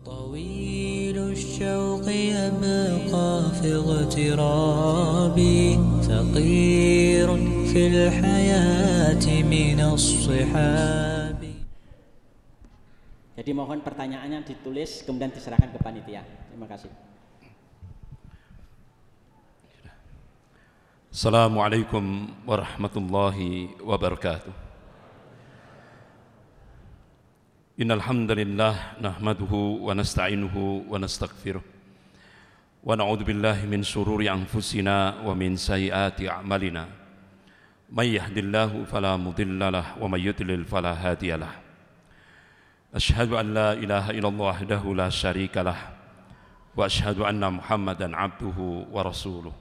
طويل الشوق يبقى في اغترابي ثقير في الحياة من الصحاب. Jadi mohon pertanyaannya ditulis kemudian diserahkan ke panitia. Terima kasih. Assalamualaikum warahmatullahi wabarakatuh. Innal hamdalillah nahmaduhu wa nasta'inuhu wa nastaghfiruh wa na'udzu billahi min shururi anfusina wa min sayyiati a'malina. May yahdihillahu fala mudilla lahu wa may yudlil fala hadiya lahu. Asyhadu an la ilaha illallah wahdahu la syarika lahu wa asyhadu anna Muhammadan abduhu wa rasuluh.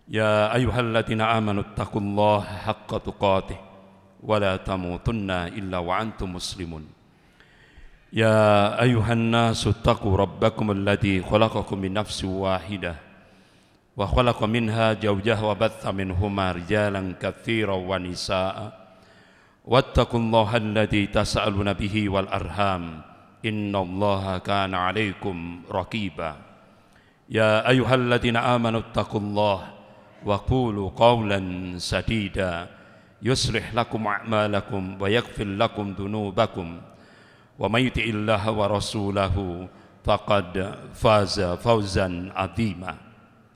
Ya ayyuhalladzina amanu taqullaha haqqa tuqatih wa la tamutunna illa wa antum muslimun. Ya ayuhan nasu taqu rabbakum alladhi khalaqakum min nafsin wahidah wa khalaqa minha zawjaha wa batha minhuma rijalan katsiran wa nisaa'a wattaqullaha alladhi tas'aluna bihi wal arham innallaha kana 'alaikum raqiba. Ya ayyuhalladzina amanu taqullaha wa qulu qawlan sadida yuslih lakum a'malakum wa yaghfir lakum dhunubakum wa may yuti'illaha wa rasulahu faqad faza fawzan 'azima.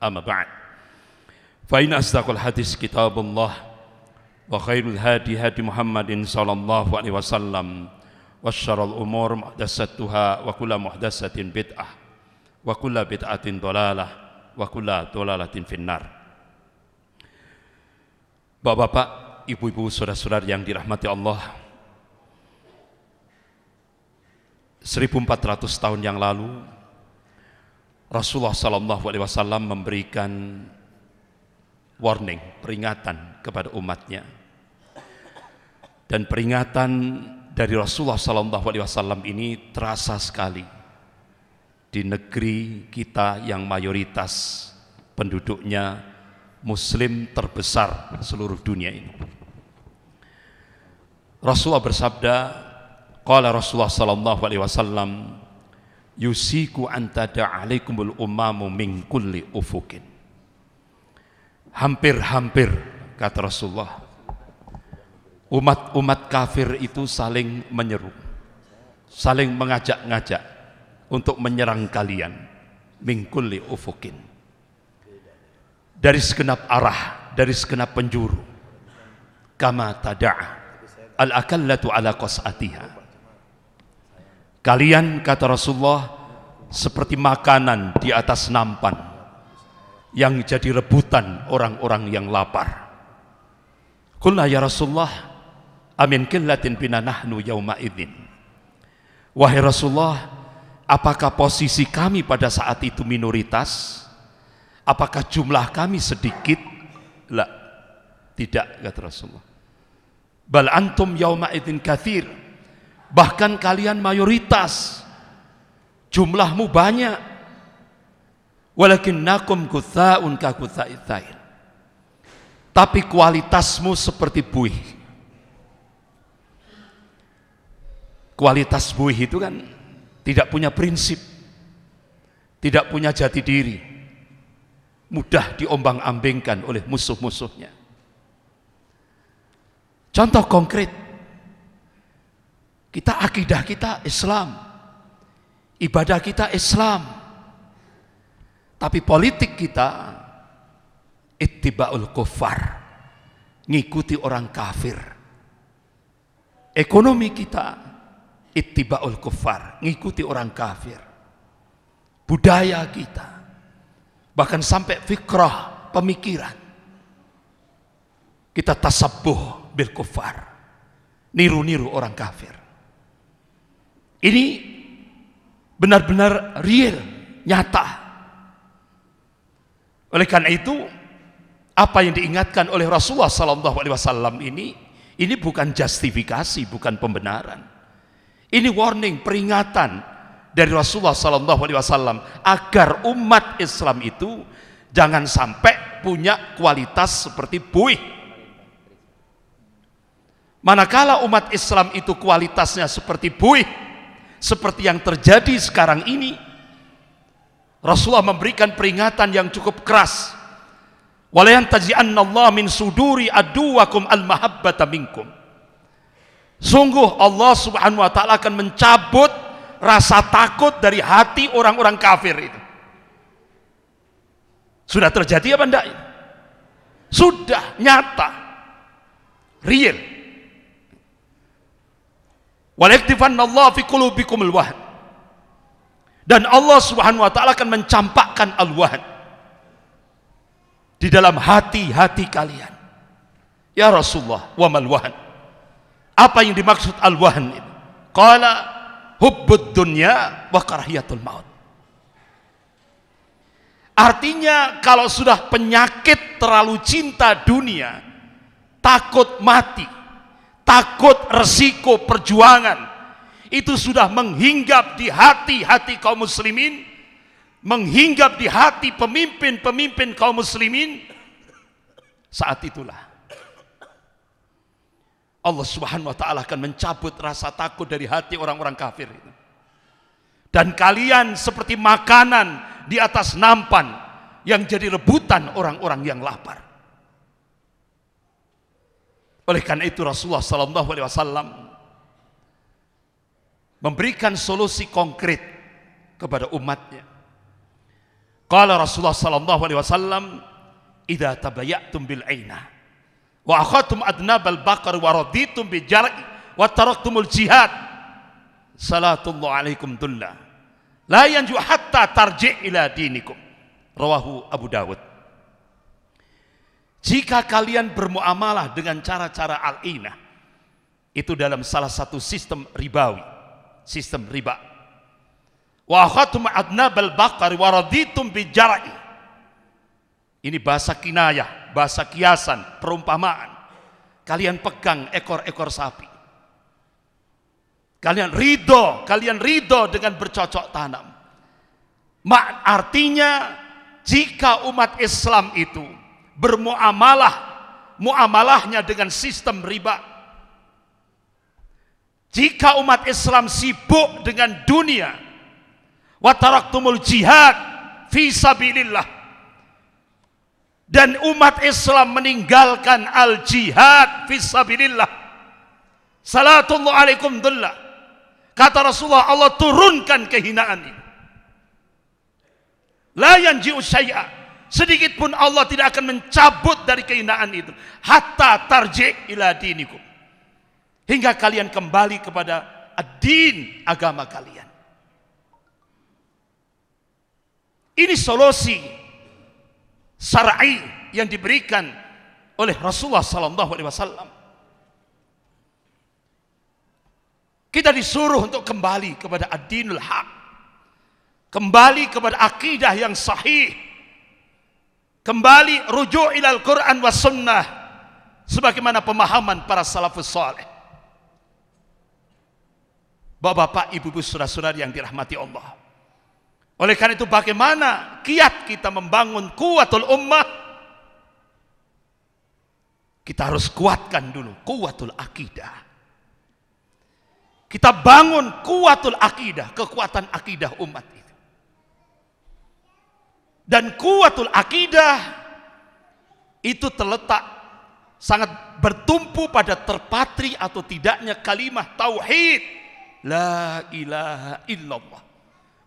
Amma ba'd. Fa inna asdaqal hadis kitabullah wa khairul hadi hadi Muhammadin sallallahu alaihi wasallam wa syarrul umur muhdatsatuha wa kullu muhdatsatin bid'ah wa kullu bid'atin dhalalah wa kullu dhalalatin finnar. Bapak-bapak, ibu-ibu, saudara-saudara yang dirahmati Allah, 1400 tahun yang lalu Rasulullah sallallahu alaihi wasallam memberikan warning, peringatan kepada umatnya. Dan peringatan dari Rasulullah sallallahu alaihi wasallam ini terasa sekali di negeri kita yang mayoritas penduduknya muslim terbesar seluruh dunia ini. Rasulullah bersabda, qala Rasulullah sallallahu alaihi wasallam, yusiku anta da'alaikumul umamu min kulli ufukin. Hampir-hampir, kata Rasulullah, umat-umat kafir itu saling menyeru, saling mengajak-ngajak untuk menyerang kalian, min kulli ufukin, dari segenap arah, dari segenap penjuru. Kama tada'a al-akallatu ala qas'atiha. Kalian, kata Rasulullah, seperti makanan di atas nampan yang jadi rebutan orang-orang yang lapar. Qulna ya Rasulullah, amin qillatin bina nahnu yauma idzin. Wahai Rasulullah, apakah posisi kami pada saat itu minoritas? Apakah jumlah kami sedikit? La, tidak, kata Rasulullah. Bal antum yauma idzin katsir. Bahkan kalian mayoritas, jumlahmu banyak. Walakinnakum gutsa'un ka gutsa'it tsair. Tapi kualitasmu seperti buih. Kualitas buih itu kan tidak punya prinsip, tidak punya jati diri, mudah diombang-ambingkan oleh musuh-musuhnya. Contoh konkret, kita akidah kita Islam, ibadah kita Islam, tapi politik kita ittiba'ul kuffar, ngikuti orang kafir. Ekonomi kita ittiba'ul kuffar, ngikuti orang kafir. Budaya kita, bahkan sampai fikrah, pemikiran, kita tasabbuh bil kuffar, niru-niru orang kafir. Ini benar-benar real, nyata. Oleh karena itu, apa yang diingatkan oleh Rasulullah sallallahu alaihi wasallam ini bukan justifikasi, bukan pembenaran. Ini warning, peringatan dari Rasulullah sallallahu alaihi wasallam agar umat Islam itu jangan sampai punya kualitas seperti buih. Manakala umat Islam itu kualitasnya seperti buih, seperti yang terjadi sekarang ini, Rasulullah memberikan peringatan yang cukup keras. Wala yantazi'annallaha min suduri aduwakum al-mahabbata minkum. Sungguh Allah Subhanahu wa taala akan mencabut rasa takut dari hati orang-orang kafir itu. Sudah terjadi apa enggak? Sudah nyata, real. Wala yaktifannallaha fi qulubikumul wahn. Dan Allah Subhanahu wa taala akan mencampakkan al-wahn di dalam hati-hati kalian. Ya Rasulullah, wa mal wahn? Apa yang dimaksud al-wahn itu? Qala hubbud dunya wa karahiyatul maut. Artinya kalau sudah penyakit terlalu cinta dunia, takut mati, takut resiko perjuangan, itu sudah menghinggap di hati-hati kaum muslimin, menghinggap di hati pemimpin-pemimpin kaum muslimin, saat itulah Allah Subhanahu wa taala akan mencabut rasa takut dari hati orang-orang kafir itu. Dan kalian seperti makanan di atas nampan yang jadi rebutan orang-orang yang lapar. Oleh karena itu Rasulullah sallallahu alaihi wasallam memberikan solusi konkret kepada umatnya. Qala Rasulullah sallallahu alaihi wasallam, "Idza tabayatum bil aina wa akhadtum adnabal baqar wa raditum bi jar'i wa taraktumul jihad, salatullah alaikum dulla la yanju hatta tarji' ila dinikum." Rawahu Abu Dawud. Jika kalian bermuamalah dengan cara-cara al-inah, itu dalam salah satu sistem ribawi, sistem riba. Wa akhadtum adnabal baqar wa raditum bi jar'i. Ini bahasa kinayah, bahasa kiasan, perumpamaan. Kalian pegang ekor-ekor sapi. Kalian ridho dengan bercocok tanam. Artinya jika umat Islam itu muamalahnya dengan sistem riba, jika umat Islam sibuk dengan dunia, wa taraktumul jihad fi sabilillah, dan umat Islam meninggalkan al-jihad fi sabilillah, salatullah alaikum dulla, kata Rasulullah, Allah turunkan kehinaan ini. La yanji'u syai'a, sedikit pun Allah tidak akan mencabut dari kehinaan itu, hatta tarji' ila dinikum, hingga kalian kembali kepada ad-din, agama kalian. Ini solusi syar'i yang diberikan oleh Rasulullah sallallahu alaihi wasallam. Kita disuruh untuk kembali kepada ad-dinul haq, kembali kepada akidah yang sahih, kembali rujuk ilal Quran was sunnah sebagaimana pemahaman para salafus saleh. Bapak-bapak, ibu-ibu, saudara-saudari yang dirahmati Allah. Oleh karena itu, bagaimana kiat kita membangun kuwatul ummah? Kita harus kuatkan dulu kuwatul akidah. Kita bangun kuwatul akidah, kekuatan akidah umat itu. Dan kuwatul akidah itu terletak sangat bertumpu pada terpatri atau tidaknya kalimah tauhid la ilaha illallah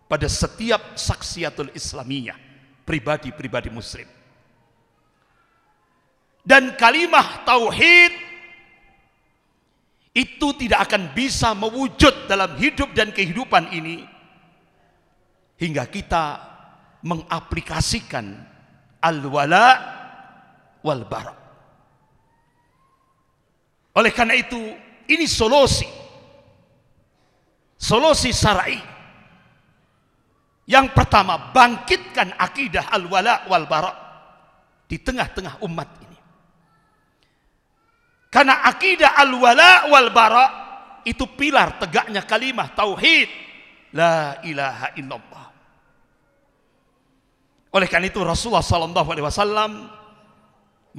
pada setiap saksiatul islamiyah, pribadi-pribadi muslim. Dan kalimah tauhid itu tidak akan bisa mewujud dalam hidup dan kehidupan ini hingga kita mengaplikasikan al-wala wal bara. Oleh karena itu, ini solusi syar'i. Yang pertama, bangkitkan akidah al-wala wal bara di tengah-tengah umat ini. Karena akidah al-wala wal bara itu pilar tegaknya kalimah tauhid la ilaha illallah. Oleh karena itu Rasulullah sallallahu alaihi wasallam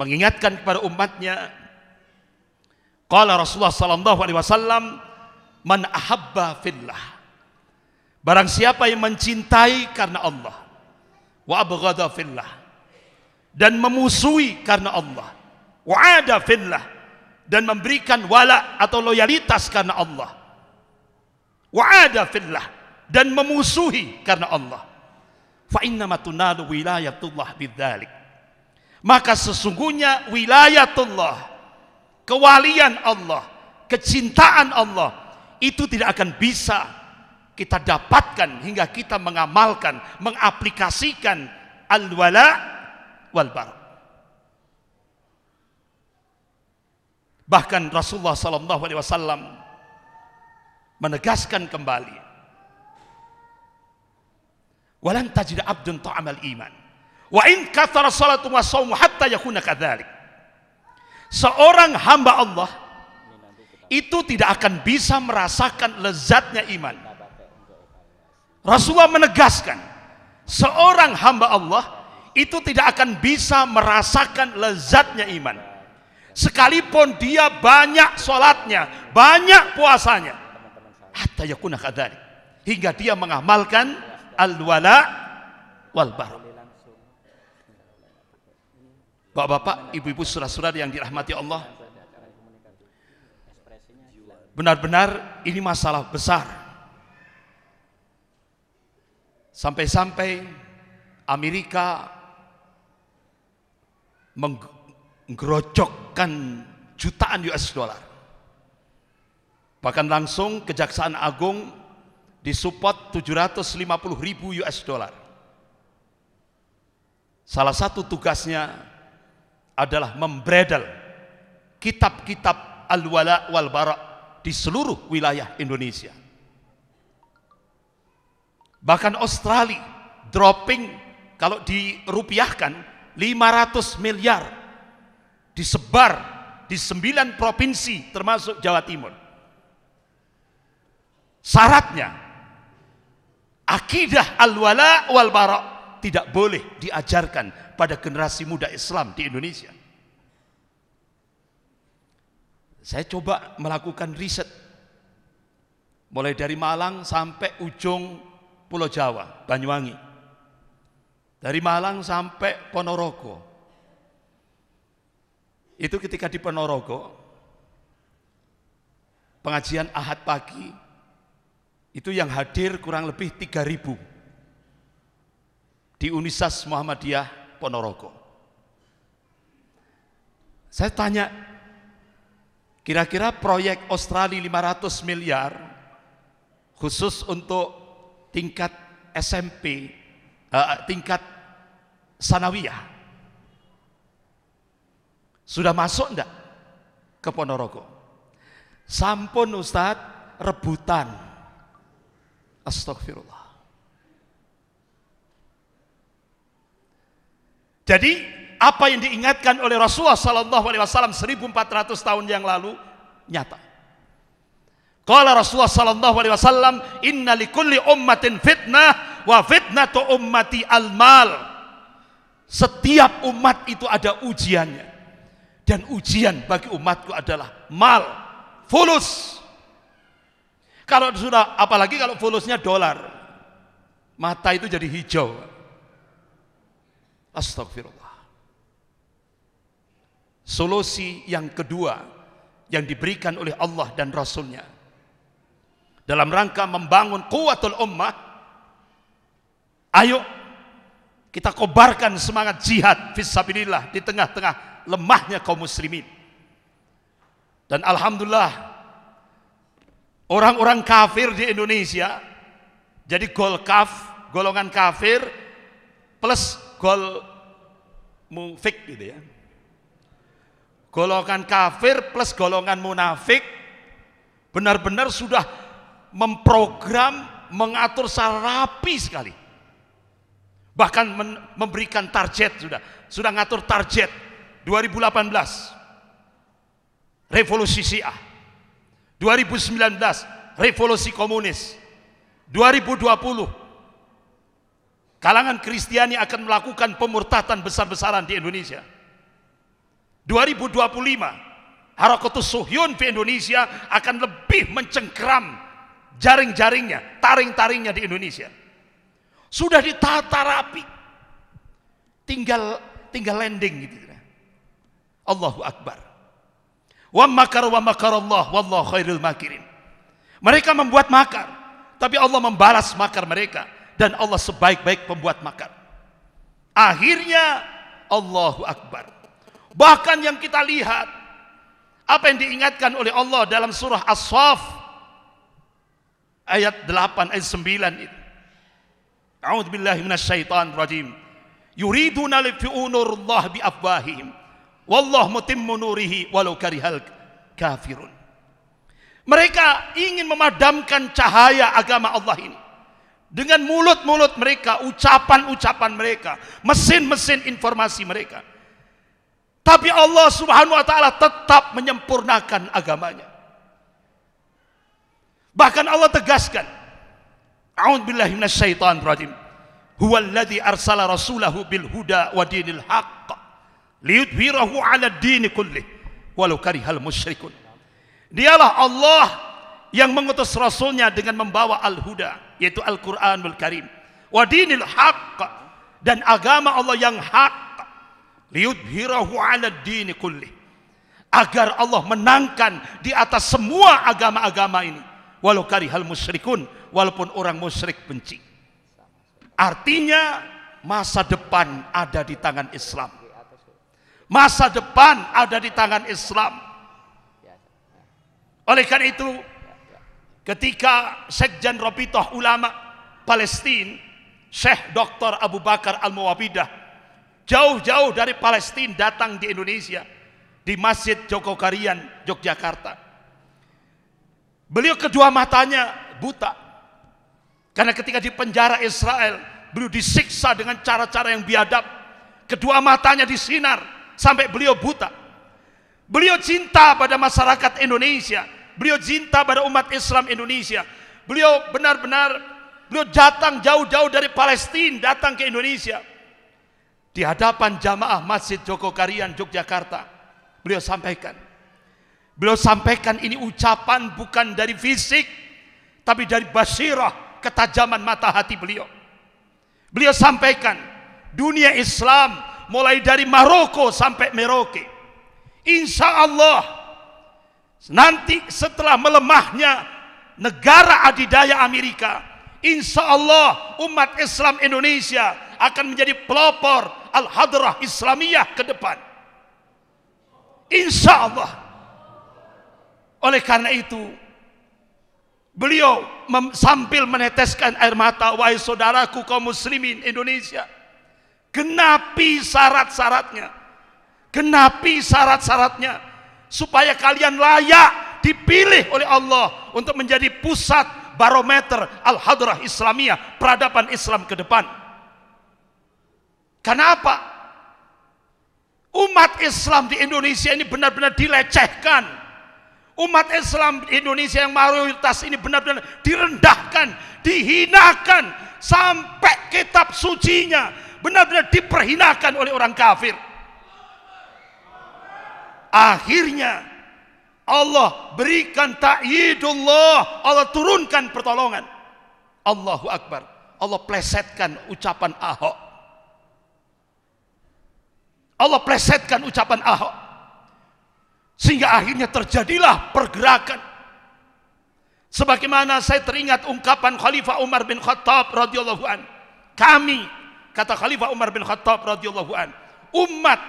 mengingatkan kepada umatnya, qala Rasulullah sallallahu alaihi wasallam, man ahabba fillah Barang siapa yang mencintai karena Allah, wa abghadha fillah, dan memusuhi karena Allah, wa ada fillah, dan memberikan wala atau loyalitas karena Allah, wa ada fillah, dan memusuhi karena Allah, fa innama tunalu wilayatullah bidzalik, maka sesungguhnya wilayatullah, kewalian Allah, kecintaan Allah itu tidak akan bisa kita dapatkan hingga kita mengamalkan, mengaplikasikan al-wala wal bara. Bahkan Rasulullah sallallahu alaihi wasallam menegaskan kembali, walan tajid abdun ta'amal iman wa in kathara salatu wa shaumu hatta yakuna kadzalik. Seorang hamba Allah itu tidak akan bisa merasakan lezatnya iman. Rasulullah menegaskan, seorang hamba Allah itu tidak akan bisa merasakan lezatnya iman, sekalipun dia banyak sholatnya, banyak puasanya, hatta yakuna kadzalik, hingga dia mengamalkan al-wala wal bara. Bapak-bapak, ibu-ibu, saudara-saudara yang dirahmati Allah, benar-benar ini masalah besar. Sampai-sampai Amerika menggerojokkan jutaan US dollar. Bahkan langsung Kejaksaan Agung disupport 750.000 US dollar. Salah satu tugasnya adalah membredel kitab-kitab al-wala wal bara di seluruh wilayah Indonesia. Bahkan Australia dropping, kalau dirupiahkan 500 miliar, disebar di 9 provinsi termasuk Jawa Timur. Syaratnya akidah al-wala wal bara tidak boleh diajarkan pada generasi muda Islam di Indonesia. Saya coba melakukan riset mulai dari Malang sampai ujung Pulau Jawa, Banyuwangi, dari Malang sampai Ponorogo. Itu ketika di Ponorogo pengajian Ahad pagi itu yang hadir kurang lebih 3.000 di Unisas Muhammadiyah Ponorogo. Saya tanya, kira-kira proyek Australia 500 miliar khusus untuk tingkat SMP, tingkat sanawiyah, sudah masuk enggak ke Ponorogo? Sampun Ustadz, rebutan. Astagfirullah. Jadi apa yang diingatkan oleh Rasulullah sallallahu alaihi wasallam 1400 tahun yang lalu nyata. Qala Rasulullah sallallahu alaihi wasallam, inna likulli ummatin fitnah wa fitnatu ummati al-mal. Setiap umat itu ada ujiannya, dan ujian bagi umatku adalah mal, fulus. Kalau sudah, apalagi kalau fulusnya dolar, mata itu jadi hijau. Astagfirullah. Solusi yang kedua yang diberikan oleh Allah dan Rasulnya dalam rangka membangun quwwatul ummah, ayo kita kobarkan semangat jihad fisabilillah di tengah-tengah lemahnya kaum muslimin. Dan alhamdulillah orang-orang kafir di Indonesia jadi golongan kafir plus munafik gitu ya. Golongan kafir plus golongan munafik benar-benar sudah memprogram, mengatur secara rapi sekali. Bahkan memberikan target, sudah ngatur target 2018 revolusi Syiah, 2019 revolusi komunis, 2020 kalangan Kristiani akan melakukan pemurtadan besar-besaran di Indonesia. 2025 Harakatus Suhyun di Indonesia akan lebih mencengkeram jaring-jaringnya, taring-taringnya di Indonesia. Sudah ditata rapi. Tinggal landing gitu. Allahu Akbar. Wa makarallah wallahu khairul makirin. Mereka membuat makar, tapi Allah membalas makar mereka, dan Allah sebaik-baik pembuat makar. Akhirnya Allahu Akbar. Bahkan yang kita lihat, apa yang diingatkan oleh Allah dalam surah As-Saff ayat 8 ayat 9 itu. A'udzu billahi minasyaitonir rajim. Yuriduna liyutfi'u nurallahi biafwahihim wallahu mutimmu nurihi walau karihal kafirun. Mereka ingin memadamkan cahaya agama Allah ini dengan mulut-mulut mereka, ucapan-ucapan mereka, mesin-mesin informasi mereka. Tapi Allah Subhanahu wa taala tetap menyempurnakan agamanya. Bahkan Allah tegaskan, A'udzu billahi minasyaitonir rajim. Huwallazi arsala rasulahu bil huda wa dinil haqq liyudhhirahu 'ala ad-din kullih walau karihal musyrikun. Dialah Allah yang mengutus rasulnya dengan membawa al-huda, yaitu Al-Qur'anul Karim, wa dinil haqq, dan agama Allah yang hak, liyudhhirahu 'ala ad-din kullih, agar Allah menangkan di atas semua agama-agama ini, walau karihal musyrikun, walaupun orang musyrik benci. Artinya masa depan ada di tangan Islam. Masa depan ada di tangan Islam. Oleh karena itu, ketika Sekjen Rabithah Ulama Palestina, Syekh Dr. Abu Bakar Al-Muwabbidah, jauh-jauh dari Palestina datang di Indonesia, di Masjid Jogokarian, Yogyakarta. Beliau kedua matanya buta, karena ketika di penjara Israel, beliau disiksa dengan cara-cara yang biadab. Kedua matanya disinar sampai beliau buta. Beliau cinta pada masyarakat Indonesia, beliau cinta pada umat Islam Indonesia. Beliau beliau datang jauh-jauh dari Palestina, datang ke Indonesia. Di hadapan jamaah Masjid Jogokarian, Yogyakarta, beliau sampaikan ini ucapan bukan dari fisik, tapi dari basirah, ketajaman mata hati beliau. Beliau sampaikan, dunia Islam mulai dari Maroko sampai Merauke, insya Allah nanti setelah melemahnya negara adidaya Amerika, insya Allah umat Islam Indonesia akan menjadi pelopor Al-Hadrah Islamiyah ke depan, insya Allah. Oleh karena itu, beliau sambil meneteskan air mata, wahai saudaraku kaum muslimin Indonesia, genapi syarat-syaratnya, supaya kalian layak dipilih oleh Allah untuk menjadi pusat barometer Al-Hadrah Islamiyah, peradaban Islam ke depan. Kenapa? Umat Islam di Indonesia ini benar-benar dilecehkan. Umat Islam di Indonesia yang mayoritas ini benar-benar direndahkan, dihinakan, sampai kitab sucinya benar-benar diperhinakan oleh orang kafir. Akhirnya Allah berikan ta'yidullah, Allah turunkan pertolongan. Allahu Akbar. Allah plesetkan ucapan Ahok. Allah plesetkan ucapan Ahok, sehingga akhirnya terjadilah pergerakan. Sebagaimana saya teringat ungkapan Khalifah Umar bin Khattab radhiyallahu an. Kami, kata Khalifah Umar bin Khattab radhiyallahu an, umat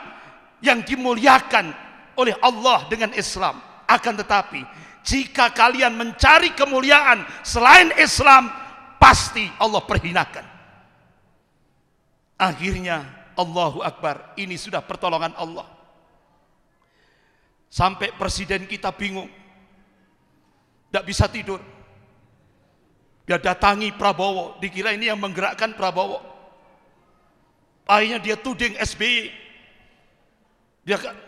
yang dimuliakan oleh Allah dengan Islam. Akan tetapi jika kalian mencari kemuliaan selain Islam, pasti Allah perhinakan. Akhirnya Allahu Akbar, ini sudah pertolongan Allah. Sampai presiden kita bingung, tidak bisa tidur. Dia datangi Prabowo, dikira ini yang menggerakkan Prabowo. Akhirnya dia tuding SBY.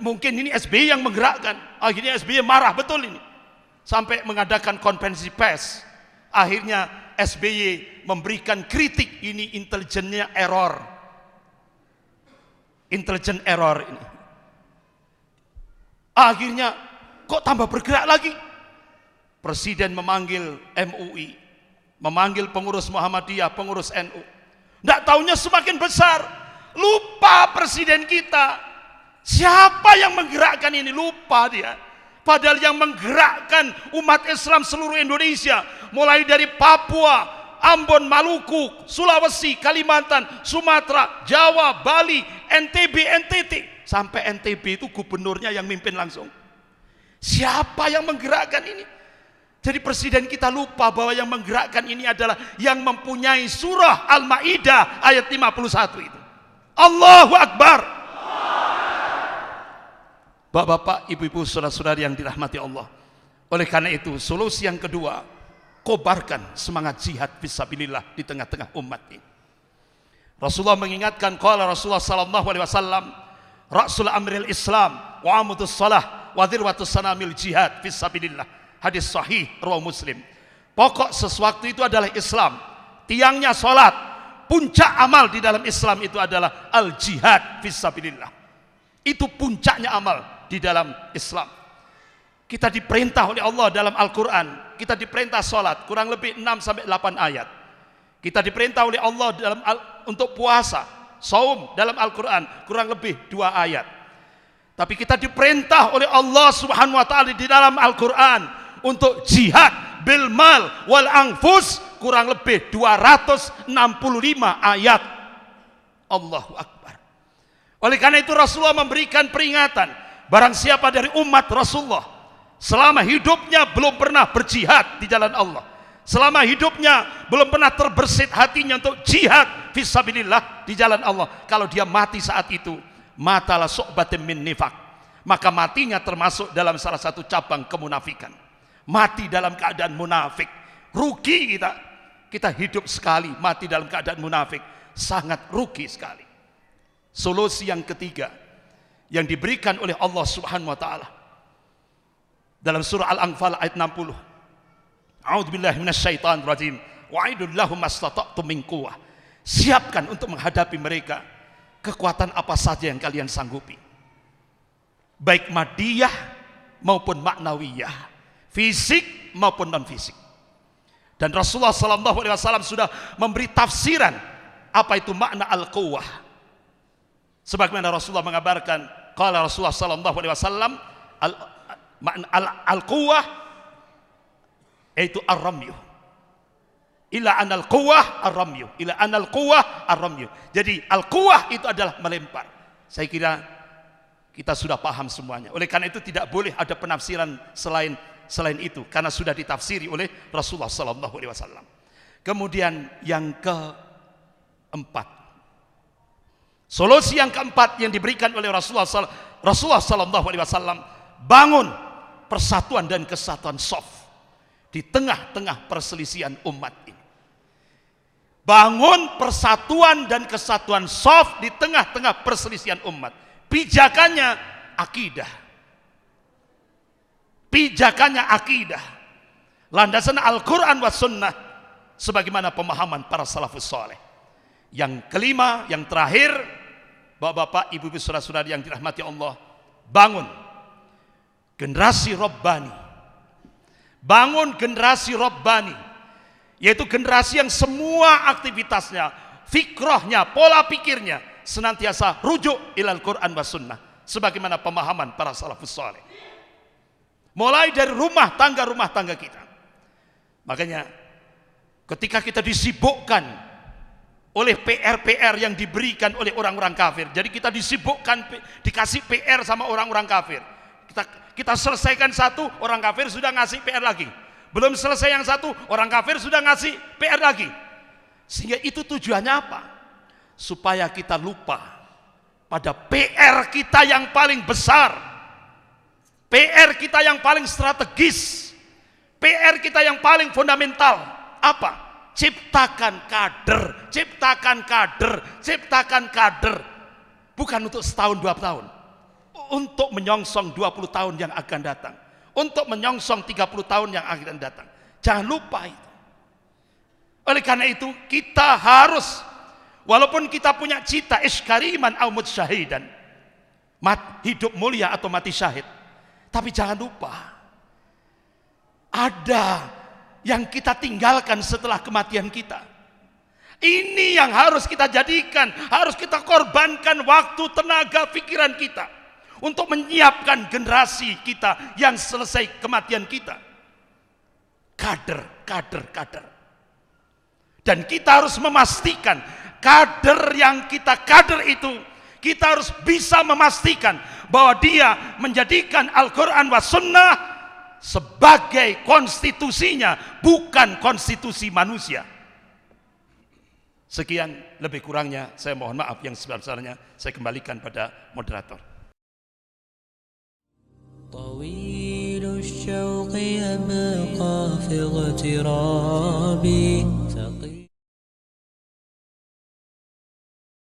Mungkin ini SBY yang menggerakkan. Akhirnya SBY marah betul ini, sampai mengadakan konferensi pers. Akhirnya SBY memberikan kritik, ini intelijennya error. Intelijen error ini. Akhirnya kok tambah bergerak lagi. Presiden memanggil MUI, memanggil pengurus Muhammadiyah, pengurus NU. Tidak taunya semakin besar. Lupa presiden kita. Siapa yang menggerakkan ini? Lupa dia. Padahal yang menggerakkan umat Islam seluruh Indonesia, mulai dari Papua, Ambon, Maluku, Sulawesi, Kalimantan, Sumatera, Jawa, Bali, NTB, NTT, sampai NTB itu gubernurnya yang mimpin langsung. Siapa yang menggerakkan ini? Jadi presiden kita lupa bahwa yang menggerakkan ini adalah yang mempunyai surah Al-Maidah ayat 51 itu. Allahu Akbar. Bapak-bapak, ibu-ibu, saudara-saudari yang dirahmati Allah. Oleh karena itu, solusi yang kedua, kobarkan semangat jihad fisabilillah di tengah-tengah umat ini. Rasulullah mengingatkan, qala Rasulullah sallallahu alaihi wasallam, ra'sul amril Islam wa amudus salah wa dhirwatus sanamil jihad fisabilillah. Hadis sahih riwayat Muslim. Pokok sesuatu itu adalah Islam, tiangnya salat, puncak amal di dalam Islam itu adalah al-jihad fisabilillah. Itu puncaknya amal di dalam Islam. Kita diperintah oleh Allah dalam Al-Quran, kita diperintah salat kurang lebih 6-8 ayat. Kita diperintah oleh Allah untuk puasa, saum dalam Al-Quran kurang lebih 2 ayat. Tapi kita diperintah oleh Allah Subhanahu wa taala di dalam Al-Quran untuk jihad bil mal wal anfus kurang lebih 265 ayat. Allahu Akbar. Oleh karena itu Rasulullah memberikan peringatan, barang siapa dari umat Rasulullah selama hidupnya belum pernah berjihad di jalan Allah, selama hidupnya belum pernah terbersit hatinya untuk jihad fisabilillah di jalan Allah, kalau dia mati saat itu, matalah su'batin min nifaq, maka matinya termasuk dalam salah satu cabang kemunafikan. Mati dalam keadaan munafik, rugi kita. Kita hidup sekali mati dalam keadaan munafik, sangat rugi sekali. Solusi yang ketiga yang diberikan oleh Allah Subhanahu wa taala dalam surah Al-Anfal ayat 60. A'udzubillahi minasyaitonir rajim. Wa'idul lahum mastata'tum min quwwah. Siapkan untuk menghadapi mereka kekuatan apa saja yang kalian sanggupi. Baik madiyah maupun maknawiyah, fisik maupun non fisik. Dan Rasulullah sallallahu alaihi wasallam sudah memberi tafsiran apa itu makna al-quwwah. Sebagaimana Rasulullah mengabarkan, qala Rasulullah sallallahu alaihi wasallam, makna al-quwwah yaitu ar-ramyu. Ila anal quwwah ar-ramyu. Ila anal quwwah ar-ramyu. Jadi al-quwwah itu adalah melempar. Saya kira kita sudah paham semuanya. Oleh karena itu tidak boleh ada penafsiran selain itu, karena sudah ditafsiri oleh Rasulullah sallallahu alaihi wasallam. Kemudian yang keempat, solusi yang keempat yang diberikan oleh Rasulullah sallallahu alaihi wasallam, bangun persatuan dan kesatuan shaf di tengah-tengah perselisihan umat ini. Bangun persatuan dan kesatuan shaf di tengah-tengah perselisihan umat. Pijakannya akidah. Pijakannya akidah. Landasan Al-Quran wa Sunnah sebagaimana pemahaman para salafus saleh. Yang kelima, yang terakhir, bapak-bapak, ibu-ibu, saudara-saudari yang dirahmati Allah, bangun generasi Rabbani. Bangun generasi Rabbani, yaitu generasi yang semua aktivitasnya, fikrahnya, pola pikirnya senantiasa rujuk ilal Quran wa Sunnah sebagaimana pemahaman para salafus saleh. Mulai dari rumah tangga kita. Makanya ketika kita disibukkan oleh PR-PR yang diberikan oleh orang-orang kafir, jadi kita disibukkan, dikasih PR sama orang-orang kafir, kita selesaikan satu, orang kafir sudah ngasih PR lagi. Belum selesai yang satu, orang kafir sudah ngasih PR lagi. Sehingga itu tujuannya apa? Supaya kita lupa pada PR kita yang paling besar, PR kita yang paling strategis, PR kita yang paling fundamental. Apa? Ciptakan kader, ciptakan kader, ciptakan kader. Bukan untuk setahun 2 tahun, untuk menyongsong 20 tahun yang akan datang, untuk menyongsong 30 tahun yang akan datang. Jangan lupa itu. Oleh karena itu kita harus, walaupun kita punya cita iskariman au mutsyahidan, hidup mulia atau mati syahid, tapi jangan lupa ada yang kita tinggalkan setelah kematian kita. Ini yang harus kita jadikan, harus kita korbankan waktu, tenaga, pikiran kita untuk menyiapkan generasi kita yang selesai kematian kita. Kader. Dan kita harus memastikan kader yang kita kader itu, kita harus bisa memastikan bahwa dia menjadikan Al-Quran wa Sunnah sebagai konstitusinya, bukan konstitusi manusia. Sekian, lebih kurangnya saya mohon maaf yang sebesar-besarnya. Saya kembalikan pada moderator. طويل الشوق يبقى في اغترابي